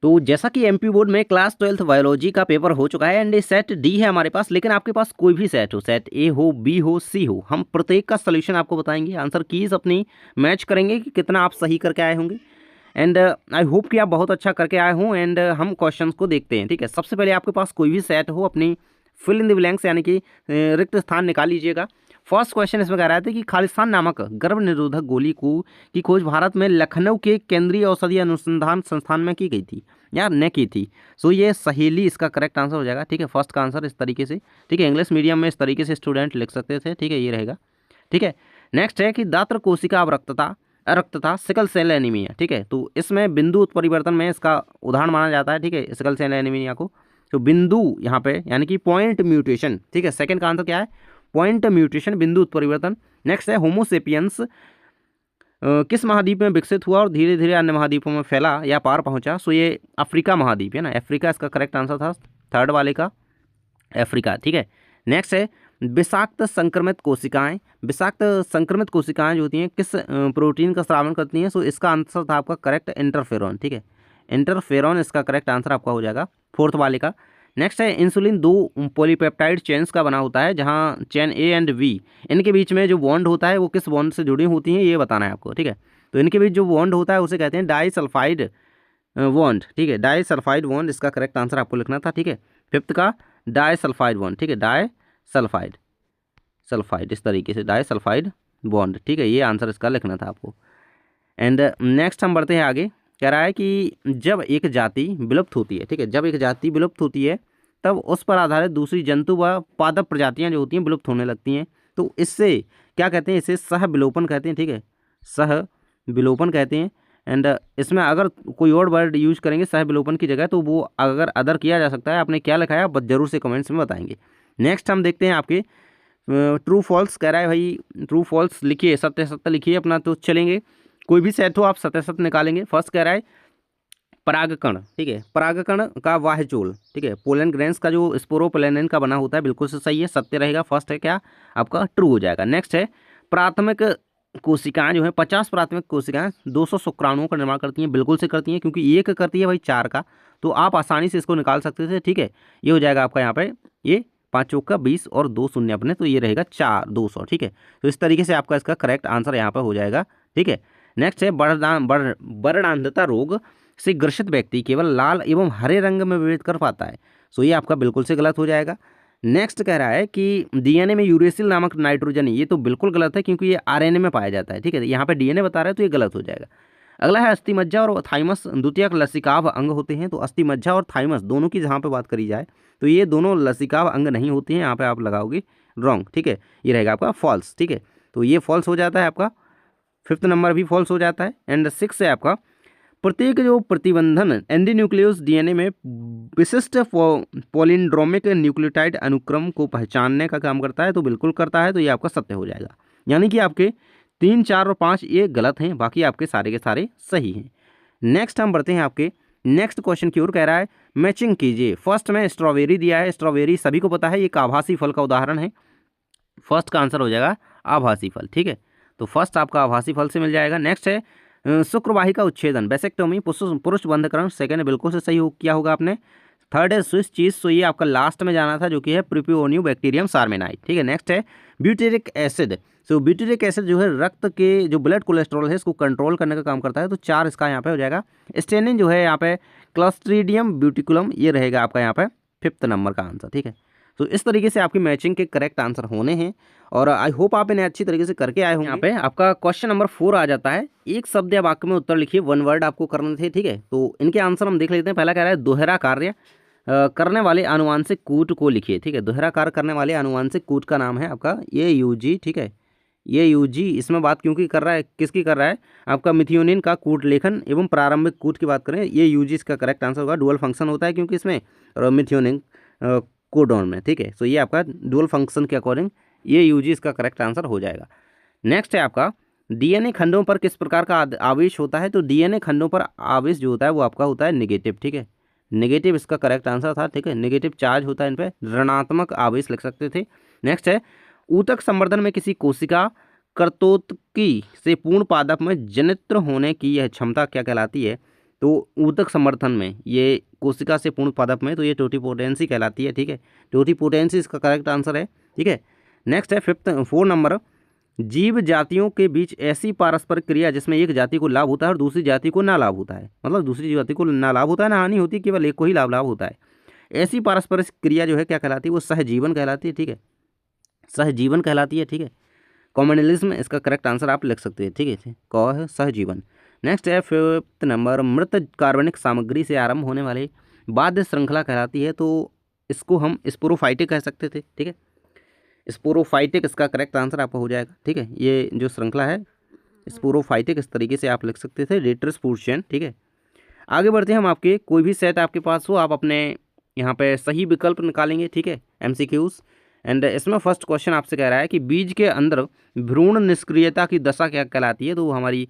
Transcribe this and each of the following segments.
तो जैसा कि एमपी बोर्ड में क्लास 12th बायोलॉजी का पेपर हो चुका है एंड सेट डी है हमारे पास, लेकिन आपके पास कोई भी सेट हो, सेट ए हो, बी हो, सी हो, हम प्रत्येक का सोल्यूशन आपको बताएंगे, आंसर कीज अपनी मैच करेंगे कि कितना आप सही करके आए होंगे। एंड आई होप कि आप बहुत अच्छा करके आए हों। एंड हम क्वेश्चंस को देखते हैं। ठीक है, सबसे पहले आपके पास कोई भी सेट हो, अपनी फिल इन द ब्लैंक्स यानी कि रिक्त स्थान निकाल लीजिएगा। फर्स्ट क्वेश्चन इसमें कह रहा था कि खालिस्तान नामक गर्भ निरोधक गोली को की खोज भारत में लखनऊ के केंद्रीय औषधि अनुसंधान संस्थान में की गई थी या न की थी। सो ये सहेली इसका करेक्ट आंसर हो जाएगा। ठीक है, फर्स्ट का आंसर इस तरीके से। ठीक है, इंग्लिश मीडियम में इस तरीके से स्टूडेंट लिख सकते थे। ठीक है, ये रहेगा। ठीक है, नेक्स्ट है कि दात्र कोशिका अरक्तता सिकल सेल एनीमिया। ठीक है, तो इसमें बिंदु उत्परिवर्तन में इसका उदाहरण माना जाता है। ठीक है, सिकल सेल एनीमिया को तो बिंदु यहाँ पे यानी कि पॉइंट म्यूटेशन। ठीक है, सेकंड का आंसर क्या है? पॉइंट म्यूटेशन, बिंदु उत्परिवर्तन। नेक्स्ट है होमोसेपियंस किस महाद्वीप में विकसित हुआ और धीरे धीरे अन्य महाद्वीपों में फैला या पार पहुंचा? सो ये अफ्रीका महाद्वीप है ना, अफ्रीका इसका करेक्ट आंसर था, थर्ड वाले का अफ्रीका। ठीक है, नेक्स्ट है विषाक्त संक्रमित कोशिकाएं। विषाक्त संक्रमित कोशिकाएं जो होती हैं किस प्रोटीन का स्रावन करती हैं? सो इसका आंसर था आपका करेक्ट इंटरफेरॉन। ठीक है, इंटरफेरॉन इसका करेक्ट आंसर आपका हो जाएगा फोर्थ वाले का। नेक्स्ट है इंसुलिन दो पॉलीपेप्टाइड चेन्स का बना होता है, जहां चेन ए एंड वी इनके बीच में जो बॉन्ड होता है वो किस बॉन्ड से जुड़ी होती हैं, ये बताना है आपको। ठीक है, तो इनके बीच जो बॉन्ड होता है उसे कहते हैं डाइसल्फाइड बॉन्ड। ठीक है, डाइसल्फाइड बॉन्ड इसका करेक्ट आंसर आपको लिखना था। ठीक है, फिफ्थ का डाइसल्फाइड बॉन्ड। ठीक है, डाइसल्फाइड सल्फाइड इस तरीके से डाइसल्फाइड बॉन्ड। ठीक है, ये आंसर इसका लिखना था आपको। एंड नेक्स्ट हम बढ़ते हैं आगे। कह रहा है कि जब एक जाति विलुप्त होती है, ठीक है, जब एक जाति विलुप्त होती है तब उस पर आधारित दूसरी जंतु व पादप प्रजातियां जो होती हैं विलुप्त होने लगती हैं, तो इससे क्या कहते हैं? इसे सह विलोपन कहते हैं। ठीक है, सह विलोपन कहते हैं। एंड इसमें अगर कोई और वर्ड यूज करेंगे सह विलोपन की जगह, तो वो अगर अदर किया जा सकता है। आपने क्या लिखा है आप जरूर से कमेंट्स में बताएंगे। नेक्स्ट हम देखते हैं आपके ट्रू फॉल्स। कह रहा है भाई ट्रू फॉल्स लिखिए, सत्य सत्य लिखिए अपना, तो चलेंगे कोई भी सेट हो आप सत्य सत्य निकालेंगे। फर्स्ट कह रहा है परागकण। ठीक है, परागकण का वाहचोल। ठीक है, पोलन ग्रेन्स का जो स्पोरोपोलेनिन का बना होता है, बिल्कुल से सही है, सत्य रहेगा। फर्स्ट है क्या आपका ट्रू हो जाएगा। नेक्स्ट है प्राथमिक कोशिकाएं जो है 50 प्राथमिक कोशिकाएं 200 शुक्राणुओं का निर्माण करती हैं, बिल्कुल से करती हैं, क्योंकि एक करती है भाई 4 का, तो आप आसानी से इसको निकाल सकते थे। ठीक है, ये हो जाएगा आपका यहाँ पे, ये 5 चौक का 20 और 2 शून्य अपने, तो ये रहेगा 200। ठीक है, तो इस तरीके से आपका इसका करेक्ट आंसर यहाँ पर हो जाएगा। ठीक है, नेक्स्ट है वर्णांधता रोग से ग्रसित व्यक्ति केवल लाल एवं हरे रंग में विभेद कर पाता है। सो ये आपका बिल्कुल से गलत हो जाएगा। नेक्स्ट कह रहा है कि डीएनए में यूरेसिल नामक नाइट्रोजन, ये तो बिल्कुल गलत है क्योंकि ये आरएनए में पाया जाता है। ठीक है, यहाँ पे डीएनए बता रहा है तो ये गलत हो जाएगा। अगला है अस्थिमज्जा और थाइमस द्वितीयक लसिकाभ अंग होते हैं। तो अस्थिमज्जा और थाइमस दोनों की जहाँ पे बात करी जाए तो ये दोनों लसिकाभ अंग नहीं होते हैं, यहाँ पे आप लगाओगे रॉन्ग। ठीक है, ये रहेगा आपका फॉल्स। ठीक है, तो ये फॉल्स हो जाता है आपका, फिफ्थ नंबर भी फॉल्स हो जाता है। एंड सिक्स है आपका प्रत्येक जो प्रतिबंधन एंटीन्यूक्लियोस डीएनए में विशिष्ट पॉलिंड्रोमिक न्यूक्लियोटाइड अनुक्रम को पहचानने का काम करता है, तो बिल्कुल करता है, तो ये आपका सत्य हो जाएगा। यानी कि आपके 3, 4 और 5 ये गलत हैं, बाकी आपके सारे के सारे सही हैं। नेक्स्ट हम बढ़ते हैं आपके नेक्स्ट क्वेश्चन की ओर। कह रहा है मैचिंग कीजिए। फर्स्ट में स्ट्रॉबेरी दिया है, स्ट्रॉबेरी सभी को पता है, ये एक आभासी फल का उदाहरण है। फर्स्ट का आंसर हो जाएगा आभासी फल। ठीक है, तो फर्स्ट आपका आभासी फल से मिल जाएगा। नेक्स्ट है शुक्रवाही का उच्छेदन, वैसेक्टोमी, पुरुष बंधकरण, सेकंड बिल्कुल से सही हो किया होगा आपने। थर्ड है स्विस चीज, तो ये आपका लास्ट में जाना था, जो कि है प्रिपियोनियो बैक्टीरियम सार्मेनाइट। ठीक है, नेक्स्ट है ब्यूटेरिक एसिड। सो ब्यूटेरिक एसिड जो है रक्त के जो ब्लड कोलेस्ट्रॉल है इसको कंट्रोल करने का काम करता है, तो 4 इसका यहाँ पे हो जाएगा। स्टेनिन जो है यहाँ पे क्लस्ट्रीडियम ब्यूटिकुलम, ये रहेगा आपका यहाँ पे 5th नंबर का आंसर। ठीक है, तो इस तरीके से आपकी मैचिंग के करेक्ट आंसर होने हैं और आई होप आप इन्हें अच्छी तरीके से करके आए होंगे। यहाँ पे आपका क्वेश्चन नंबर 4 आ जाता है। एक शब्द या वाक्य में उत्तर लिखिए, 1 वर्ड आपको करने थे। ठीक है, तो इनके आंसर हम देख लेते हैं। पहला कह रहा है दोहरा कार्य करने वाले अनुवांशिक कूट को लिखिए। ठीक है, दोहरा कार्य करने वाले अनुवांशिक कूट का नाम है आपका AUG। ठीक है, AUG इसमें बात क्योंकि कर रहा है, किसकी कर रहा है? आपका मिथियोनिन का कूट लेखन एवं प्रारंभिक कूट की बात करें, AUG इसका करेक्ट आंसर होगा। डुअल फंक्शन होता है क्योंकि इसमें और मिथियोनिन कोडॉन में। ठीक है, सो ये आपका डुअल फंक्शन के अकॉर्डिंग AUG इसका करेक्ट आंसर हो जाएगा। नेक्स्ट है आपका डीएनए खंडों पर किस प्रकार का आवेश होता है? तो डीएनए खंडों पर आवेश जो होता है वो आपका होता है नेगेटिव। ठीक है, नेगेटिव इसका करेक्ट आंसर था। ठीक है, नेगेटिव चार्ज होता है इन पर, ऋणात्मक आवेश लिख सकते थे। नेक्स्ट है ऊतक संवर्धन में किसी कोशिका कर्तोत्की से पूर्ण पादप में जनित्र होने की यह क्षमता क्या कहलाती है? तो ऊतक समर्थन में ये कोशिका से पूर्ण पादप में, तो ये टोटिपोटेंसी कहलाती है, ठीक है। टोटिपोटेंसी इसका करेक्ट आंसर है, ठीक है। नेक्स्ट है 4 नंबर, जीव जातियों के बीच ऐसी पारस्परिक क्रिया जिसमें एक जाति को लाभ होता है और दूसरी जाति को ना लाभ होता है, मतलब दूसरी जाति को ना लाभ होता है ना हानि होती है, केवल एक को ही लाभ होता है। ऐसी पारस्परिक क्रिया जो है क्या कहलाती है, वो सहजीवन कहलाती है, ठीक है, सहजीवन कहलाती है, ठीक है। कॉम्युनलिज्म इसका करेक्ट आंसर आप लिख सकते हैं, ठीक है, क है सहजीवन। नेक्स्ट है 5th नंबर, मृत कार्बनिक सामग्री से आरंभ होने वाले बाध्य श्रृंखला कहलाती है, तो इसको हम स्पोरोफाइटिक कह सकते थे, ठीक है। स्पोरोफाइटिक इसका करेक्ट आंसर आपका हो जाएगा, ठीक है। ये जो श्रृंखला है स्पोरोफाइटिक, इस तरीके से आप लिख सकते थे, रेट्रोस्पूर्शन, ठीक है। आगे बढ़ते हैं हम, आपके कोई भी सेट आपके पास हो, आप अपने यहाँ पे सही विकल्प निकालेंगे, ठीक है, MCQs। एंड इसमें फर्स्ट क्वेश्चन आपसे कह रहा है कि बीज के अंदर भ्रूण निष्क्रियता की दशा क्या कहलाती है, तो वो हमारी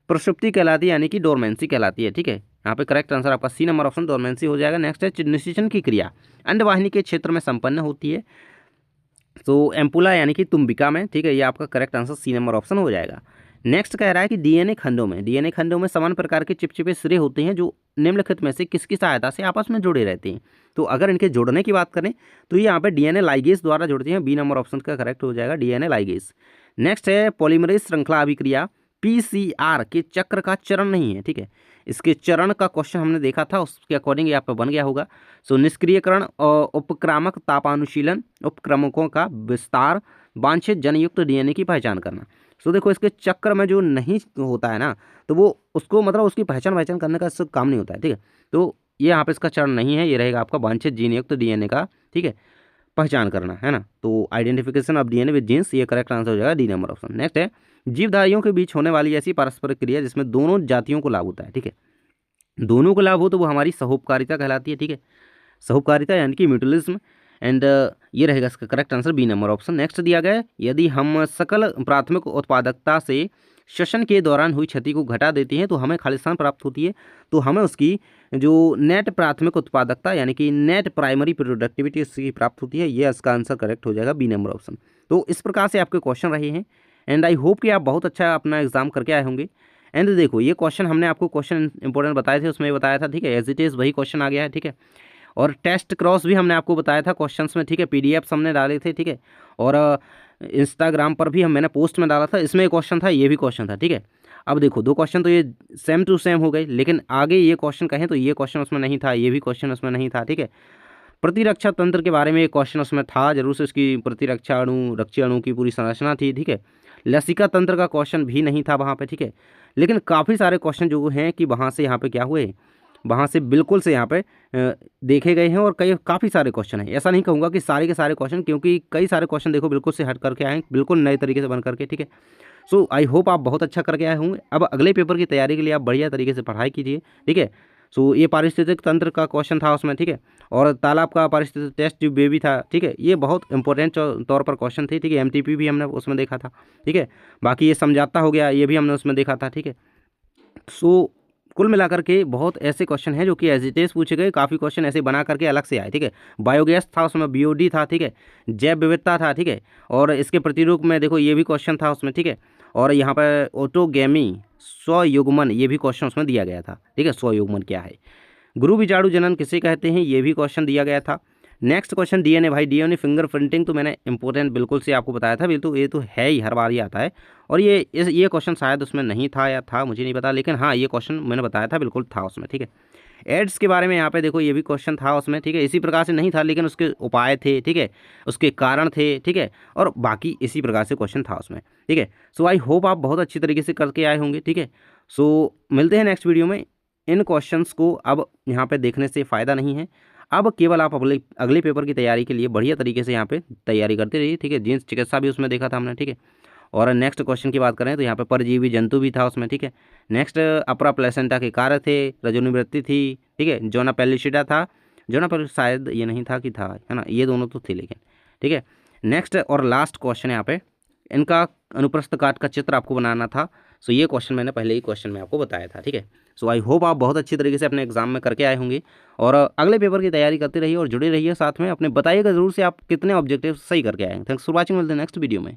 प्रसुप्ति कहलाती है, यानी कि डोरमेंसी कहलाती है, ठीक है। यहाँ पे करेक्ट आंसर आपका सी नंबर ऑप्शन डोरमेंसी हो जाएगा। नेक्स्ट है निषेचन की क्रिया अंडवाहिनी के क्षेत्र में संपन्न होती है, तो एम्पुला यानी कि तुम्बिका में, ठीक है, ये आपका correct answer C number option हो जाएगा। नेक्स्ट कह रहा है कि डीएनए खंडों में समान प्रकार के चिपचिपे सिरे होते हैं जो निम्नलिखित में से किसकी सहायता से आपस में जुड़े रहते हैं, तो अगर इनके जुड़ने की बात करें तो ये यहाँ पे डीएनए लाइगेज द्वारा जुड़ती हैं, बी नंबर ऑप्शन का करेक्ट हो जाएगा, डीएनए लाइगेज। नेक्स्ट है पॉलीमरेज श्रृंखला अभिक्रिया PCR के चक्र का चरण नहीं है, ठीक है। इसके चरण का क्वेश्चन हमने देखा था, उसके अकॉर्डिंग यहाँ पे बन गया होगा। सो निष्क्रियकरण और उपक्रामक तापानुशीलन, उपक्रमकों का विस्तार, वांछित जनयुक्त डीएनए की पहचान करना। सो देखो इसके चक्र में जो नहीं होता है ना, तो वो उसको मतलब उसकी पहचान करने का सब काम नहीं होता है, ठीक है। तो ये यहाँ पे इसका चरण नहीं है, ये रहेगा आपका वांछित जीनयुक्त डीएनए का, ठीक है, पहचान करना है ना, तो identification of DNA with genes, ये करेक्ट आंसर हो जाएगा, डी नंबर ऑप्शन। नेक्स्ट है जीवधारियों के बीच होने वाली ऐसी पारस्परिक क्रिया जिसमें दोनों जातियों को लाभ होता है, ठीक है, दोनों को लाभ हो तो वो हमारी सहोपकारिता कहलाती है, ठीक है, सहोपकारिता यानी कि म्यूचुअलिज्म। एंड ये रहेगा इसका correct answer, B number option. Next दिया गया है यदि हम सकल प्राथमिक उत्पादकता से श्वसन के दौरान हुई क्षति को घटा देते हैं तो हमें खालिस्तान प्राप्त होती है, तो हमें उसकी जो नेट प्राथमिक उत्पादकता यानी कि नेट प्राइमरी प्रोडक्टिविटी उसकी प्राप्त होती है, ये इसका आंसर करेक्ट हो जाएगा, बी नंबर ऑप्शन। तो इस प्रकार से आपके क्वेश्चन रहे हैं एंड आई होप कि आप बहुत अच्छा अपना एग्जाम करके आए होंगे। एंड देखो ये क्वेश्चन हमने आपको क्वेश्चन इंपॉर्टेंट बताए थे, उसमें बताया था, ठीक है, एज इट इज़ वही क्वेश्चन आ गया है, ठीक है। और टेस्ट क्रॉस भी हमने आपको बताया था क्वेश्चंस में, ठीक है, PDFs हमने डाले थे, ठीक है। और इंस्टाग्राम पर भी मैंने पोस्ट में डाला था, इसमें एक क्वेश्चन था, ये भी क्वेश्चन था, ठीक है। अब देखो 2 क्वेश्चन तो ये सेम टू सेम हो गए, लेकिन आगे ये क्वेश्चन कहें तो ये क्वेश्चन उसमें नहीं था, ये भी क्वेश्चन उसमें नहीं था, ठीक है। प्रतिरक्षा तंत्र के बारे में एक क्वेश्चन उसमें था, जरूर से उसकी प्रतिरक्षा अणु रक्षी अणु की पूरी संरचना थी, ठीक है। लसिका तंत्र का क्वेश्चन भी नहीं था वहाँ पे, ठीक है। लेकिन काफ़ी सारे क्वेश्चन जो हैं कि वहाँ से यहाँ पे क्या हुए, वहाँ से बिल्कुल से यहाँ पे देखे गए हैं, और काफ़ी सारे क्वेश्चन हैं। ऐसा नहीं कहूँगा कि सारे के सारे क्वेश्चन, क्योंकि कई सारे क्वेश्चन देखो बिल्कुल से हट करके आए हैं, बिल्कुल नए तरीके से बन करके, ठीक है। सो आई होप आप बहुत अच्छा करके आए होंगे। अब अगले पेपर की तैयारी के लिए आप बढ़िया तरीके से पढ़ाई कीजिए, ठीक है। सो ये पारिस्थितिक तंत्र का क्वेश्चन था उसमें, ठीक है, और तालाब का पारिस्थितिक टेस्ट ट्यूब बेबी था, ठीक है, ये बहुत इंपॉर्टेंट तौर पर क्वेश्चन थे, ठीक है। MTP भी हमने उसमें देखा था, ठीक है। बाकी ये समझाता हो गया, ये भी हमने उसमें देखा था, ठीक है। सो कुल मिलाकर के बहुत ऐसे क्वेश्चन हैं जो कि एज इट इज पूछे गए, काफ़ी क्वेश्चन ऐसे बना करके अलग से आए, ठीक है। बायोगैस था उसमें, BOD था, ठीक है, जैव विविधता था, ठीक है, और इसके प्रतिरूप में देखो ये भी क्वेश्चन था उसमें, ठीक है। और यहाँ पर ऑटोगेमी स्वयुग्मन, ये भी क्वेश्चन उसमें दिया गया था, ठीक है, स्वयुग्मन क्या है, गुरु बीजाणु जनन किसे कहते हैं, ये भी क्वेश्चन दिया गया था। नेक्स्ट क्वेश्चन DNA भाई, DNA फिंगरप्रिंटिंग तो मैंने इंपॉर्टेंट बिल्कुल से आपको बताया था, बिल्कुल ये तो है ही, हर बार ही आता है। और ये क्वेश्चन शायद उसमें नहीं था या था, मुझे नहीं पता, लेकिन हाँ ये क्वेश्चन मैंने बताया था, बिल्कुल था उसमें, ठीक है। एड्स के बारे में यहाँ पे देखो ये भी क्वेश्चन था उसमें, ठीक है, इसी प्रकार से नहीं था लेकिन उसके उपाय थे, ठीक है, उसके कारण थे, ठीक है, और बाकी इसी प्रकार से क्वेश्चन था उसमें, ठीक है। सो आई होप आप बहुत अच्छी तरीके से करके आए होंगे, ठीक है। सो मिलते हैं नेक्स्ट वीडियो में। इन क्वेश्चंस को अब यहाँ पे देखने से फ़ायदा नहीं है, अब केवल आप अगले पेपर की तैयारी के लिए बढ़िया तरीके से यहाँ पे तैयारी करते रहिए, ठीक है। जीन्स चिकित्सा भी उसमें देखा था हमने, ठीक है। और नेक्स्ट क्वेश्चन की बात करें तो यहाँ पे परजीवी जंतु भी था उसमें, ठीक है। नेक्स्ट अपरा प्लेसेंटा के कार्य थे, रजोनिवृत्ति थी, ठीक है, जोना पेलिसिडा था, जोना पेलिसिडा शायद ये नहीं था कि था, है ना, ये दोनों तो थे लेकिन, ठीक है। नेक्स्ट और लास्ट क्वेश्चन यहाँ पे इनका अनुप्रस्थ काट का चित्र आपको बनाना था। सो ये क्वेश्चन मैंने पहले ही क्वेश्चन में आपको बताया था, ठीक है। सो आई होप आप बहुत अच्छी तरीके से अपने एग्जाम में करके आए होंगे और अगले पेपर की तैयारी करते रहिए और जुड़े रहिए साथ में। अपने बताइएगा जरूर से आप कितने ऑब्जेक्टिव सही करके आए हैं। थैंक्स फॉर वॉचिंग, मिलते हैं नेक्स्ट वीडियो में।